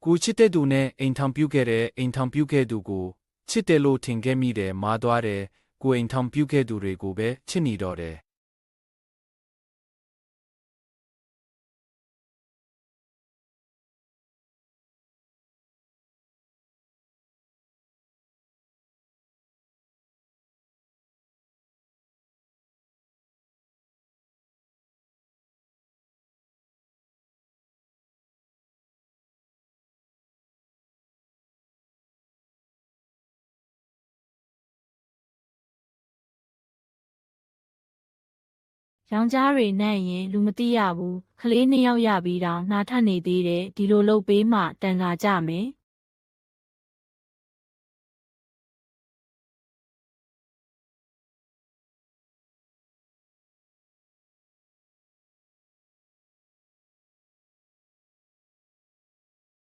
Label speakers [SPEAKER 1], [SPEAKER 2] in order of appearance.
[SPEAKER 1] ကိုချစ်တဲ့သူနဲ့အိမ်ထောင်ပြုခဲ့တဲ့အိမ်ထောင်ပြုခဲ့သူကိုချစ်တယ်လို့ထင်ခဲ့မိတယ်မာသွားတယ်ကိုအိမ်ထောင်ပြုခဲ့သူတွေကိုပဲချစ်နေတော့တယ်
[SPEAKER 2] ယောက်ျားတွေနဲ့ရင်လူမသိရဘူးကလေးနှစ်ယောက်ရပြီးတော့နှာထပ်နေသေးတယ်ဒီလိုလုပ်ပေးမှတန်ခါကြမယ်